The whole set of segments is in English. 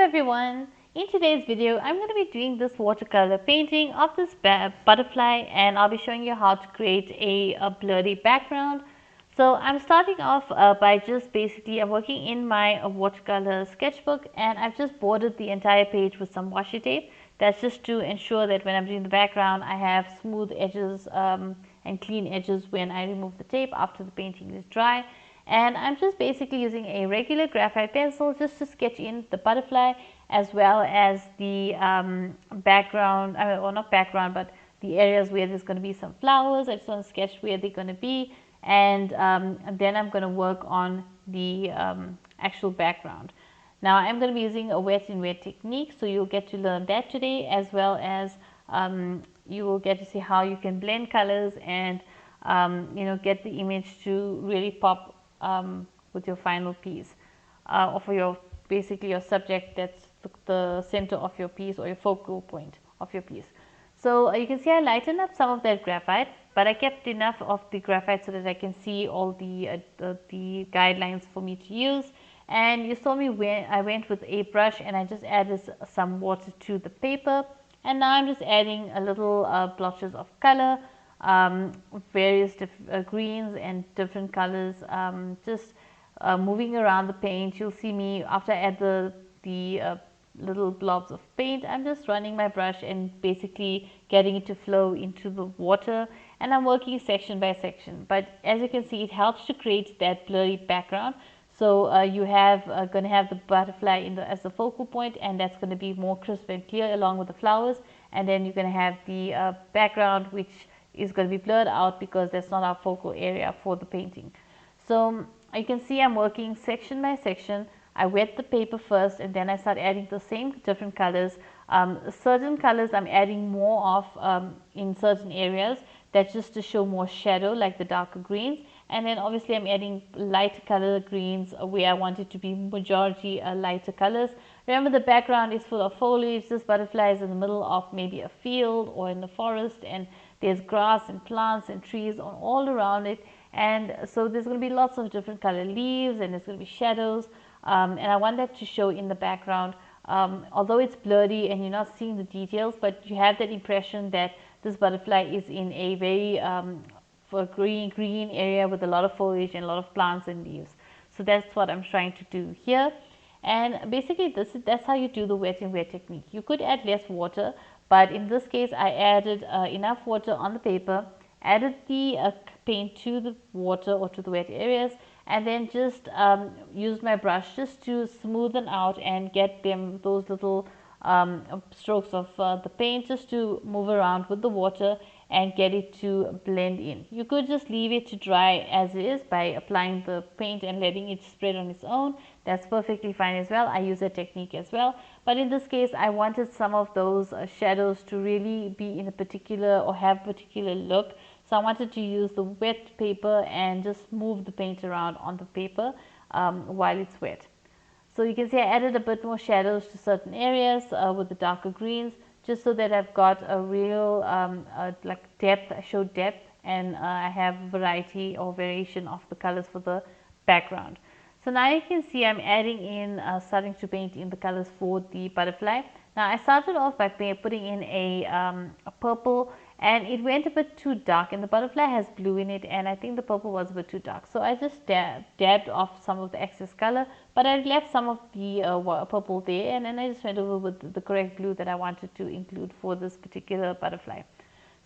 everyone, in today's video I'm going to be doing this watercolor painting of this butterfly, and I'll be showing you how to create a blurry background. So I'm starting off by just basically I'm working in my watercolor sketchbook, and I've just bordered the entire page with some washi tape. That's just to ensure that when I'm doing the background I have smooth edges and clean edges when I remove the tape after the painting is dry. And I'm just basically using a regular graphite pencil just to sketch in the butterfly as well as the background, or not background, but the areas where there's going to be some flowers. I just want to sketch where they're going to be, and then I'm going to work on the actual background. Now I'm going to be using a wet in wet technique, so you'll get to learn that today, as well as you will get to see how you can blend colors and get the image to really pop with your final piece, or for your basically your subject that's the center of your piece or your focal point of your piece. So you can see I lightened up some of that graphite, but I kept enough of the graphite so that I can see all the guidelines for me to use. And you saw me when I went with a brush and I just added some water to the paper, and now I'm just adding a little blotches of color, various greens and different colors, just moving around the paint. You'll see me after I add the little blobs of paint, I'm just running my brush and basically getting it to flow into the water, and I'm working section by section. But as you can see, it helps to create that blurry background. So you have going to have the butterfly as the focal point, and that's going to be more crisp and clear along with the flowers. And then you're going to have the background, which is going to be blurred out because that's not our focal area for the painting. So you can see I'm working section by section. I wet the paper first, and then I start adding the same different colors. Certain colors I'm adding more of in certain areas. That's just to show more shadow, like the darker greens. And then obviously I'm adding lighter color greens where I want it to be majority lighter colors. Remember, the background is full of foliage. This butterfly is in the middle of maybe a field or in the forest, and there's grass and plants and trees all around it. And so there's going to be lots of different color leaves, and there's going to be shadows. And I want that to show in the background. Although it's blurry and you're not seeing the details, but you have that impression that this butterfly is in a very green area with a lot of foliage and a lot of plants and leaves. So that's what I'm trying to do here. And basically that's how you do the wet and wet technique. You could add less water, but in this case I added enough water on the paper, added the paint to the water or to the wet areas, and then just used my brush just to smoothen out and get those little strokes of the paint just to move around with the water and get it to blend in. You could just leave it to dry as is by applying the paint and letting it spread on its own. That's perfectly fine as well. I use that technique as well, but in this case I wanted some of those shadows to really be in a particular or have a particular look. So I wanted to use the wet paper and just move the paint around on the paper while it's wet. So you can see I added a bit more shadows to certain areas with the darker greens, just so that I've got a real like depth. I show depth, and I have variety or variation of the colors for the background. So now you can see I'm adding in, starting to paint in the colors for the butterfly. Now I started off by putting in a purple, and it went a bit too dark, and the butterfly has blue in it, and I think the purple was a bit too dark. So I just dabbed off some of the excess color, but I left some of the purple there, and then I just went over with the correct blue that I wanted to include for this particular butterfly.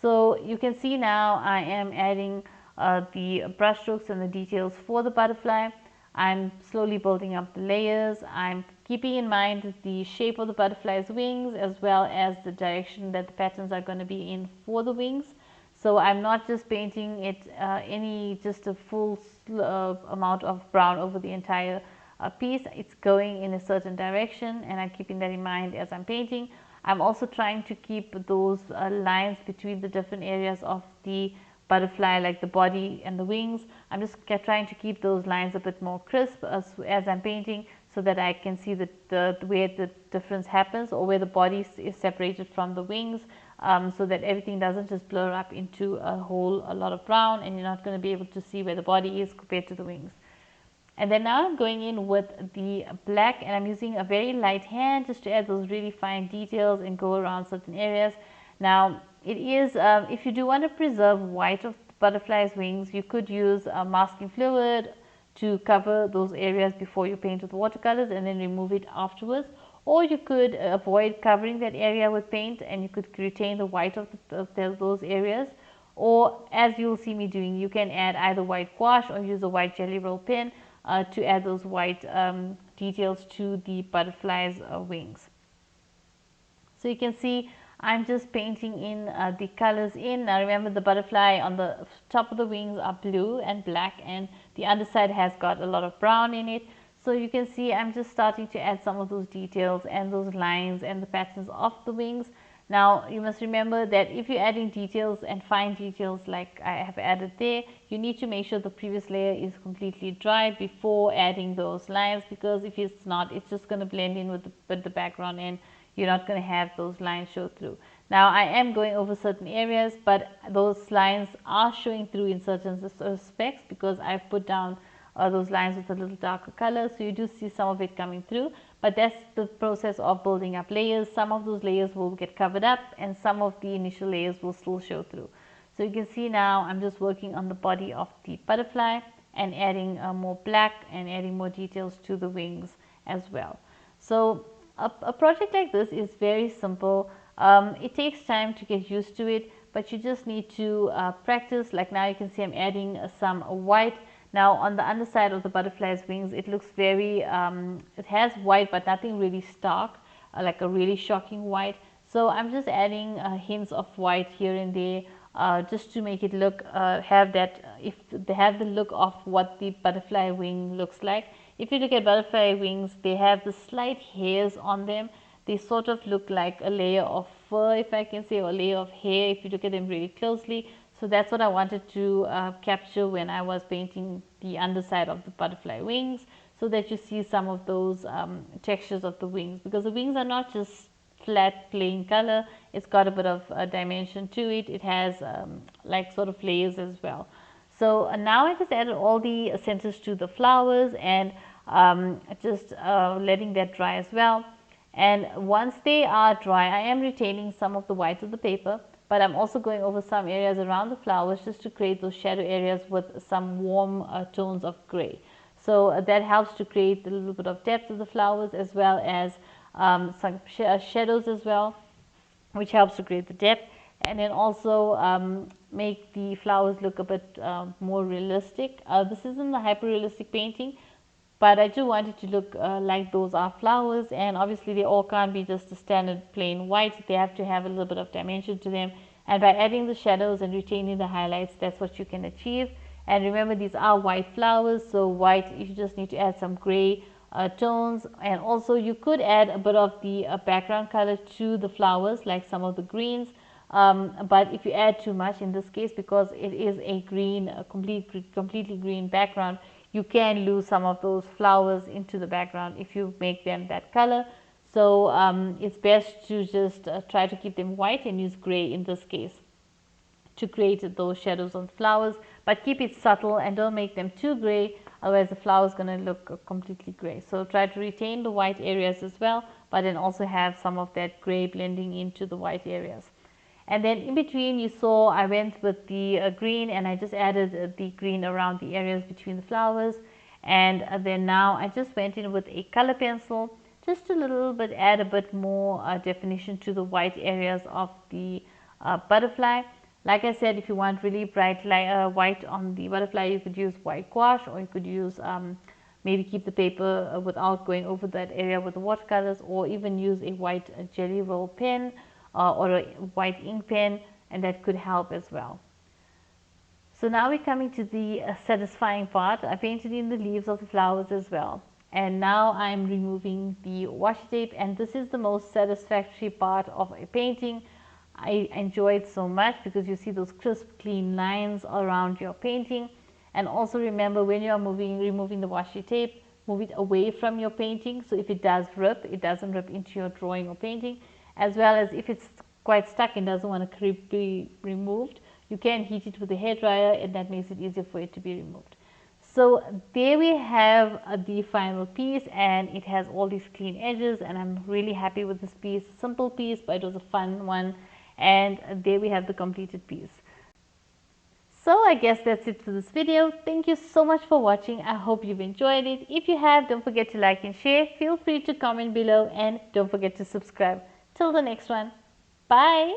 So you can see now I am adding the brush strokes and the details for the butterfly. I'm slowly building up the layers. I'm keeping in mind the shape of the butterfly's wings as well as the direction that the patterns are going to be in for the wings. So I'm not just painting it just a full amount of brown over the entire piece. It's going in a certain direction, and I'm keeping that in mind as I'm painting. I'm also trying to keep those lines between the different areas of the butterfly, like the body and the wings. I'm just trying to keep those lines a bit more crisp as I'm painting, so that I can see where the difference happens, or where the body is separated from the wings, so that everything doesn't just blur up into a lot of brown, and you're not going to be able to see where the body is compared to the wings. And then now I'm going in with the black, and I'm using a very light hand just to add those really fine details and go around certain areas. Now it is, if you do want to preserve white of the butterfly's wings, you could use masking fluid to cover those areas before you paint with watercolors and then remove it afterwards. Or you could avoid covering that area with paint and you could retain the white of those areas. Or as you'll see me doing, you can add either white gouache or use a white jelly roll pen to add those white details to the butterfly's wings. So you can see I'm just painting in the colors in. Now remember, the butterfly on the top of the wings are blue and black, and the underside has got a lot of brown in it. So you can see I'm just starting to add some of those details and those lines and the patterns of the wings. Now you must remember that if you're adding details and fine details like I have added there, you need to make sure the previous layer is completely dry before adding those lines, because if it's not, it's just going to blend in with the background and you're not going to have those lines show through. Now I am going over certain areas, but those lines are showing through in certain respects because I've put down those lines with a little darker color, so you do see some of it coming through. But that's the process of building up layers. Some of those layers will get covered up and some of the initial layers will still show through. So you can see now I'm just working on the body of the butterfly and adding more black and adding more details to the wings as well. So a project like this is very simple. It takes time to get used to it, but you just need to practice. Like now you can see I'm adding some white. Now on the underside of the butterfly's wings, it looks very, it has white but nothing really stark, like a really shocking white. So I'm just adding hints of white here and there just to make it look, have the look of what the butterfly wing looks like. If you look at butterfly wings, they have the slight hairs on them. They sort of look like a layer of fur, if I can say, or a layer of hair if you look at them really closely. So that's what I wanted to capture when I was painting the underside of the butterfly wings, so that you see some of those textures of the wings, because the wings are not just flat plain color. It's got a bit of dimension to it. It has like sort of layers as well. So now I just added all the centers to the flowers and just letting that dry as well. And once they are dry, I am retaining some of the white of the paper, but I'm also going over some areas around the flowers just to create those shadow areas with some warm tones of gray. So that helps to create a little bit of depth of the flowers, as well as some shadows as well, which helps to create the depth, and then also make the flowers look a bit more realistic. This isn't a hyper realistic painting, but I do want it to look like those are flowers, and obviously they all can't be just a standard plain white. They have to have a little bit of dimension to them, and by adding the shadows and retaining the highlights, that's what you can achieve. And remember, these are white flowers, so white, you just need to add some gray tones, and also you could add a bit of the background color to the flowers, like some of the greens, but if you add too much in this case, because it is a green, completely green background, you can lose some of those flowers into the background if you make them that color. So it's best to just try to keep them white and use gray in this case to create those shadows on the flowers, but keep it subtle and don't make them too gray, otherwise the flower is going to look completely gray. So try to retain the white areas as well, but then also have some of that gray blending into the white areas. And then in between, you saw I went with the green, and I just added the green around the areas between the flowers. And then now I just went in with a color pencil, just a little bit, add a bit more definition to the white areas of the butterfly. Like I said, if you want really bright white on the butterfly, you could use white gouache, or you could use maybe keep the paper without going over that area with the watercolors, or even use a white jelly roll pen or a white ink pen, and that could help as well. So now we're coming to the satisfying part. I painted in the leaves of the flowers as well, and now I'm removing the washi tape, and this is the most satisfactory part of a painting. I enjoy it so much because you see those crisp, clean lines around your painting. And also remember, when you are removing the washi tape, move it away from your painting, so if it does rip, it doesn't rip into your drawing or painting. As well as if it's quite stuck and doesn't want to be removed, you can heat it with a hairdryer, and that makes it easier for it to be removed. So there we have the final piece, and it has all these clean edges, and I'm really happy with this piece. Simple piece, but it was a fun one. And there we have the completed piece. So I guess that's it for this video. Thank you so much for watching. I hope you've enjoyed it. If you have, don't forget to like and share. Feel free to comment below, and don't forget to subscribe. Till the next one. Bye.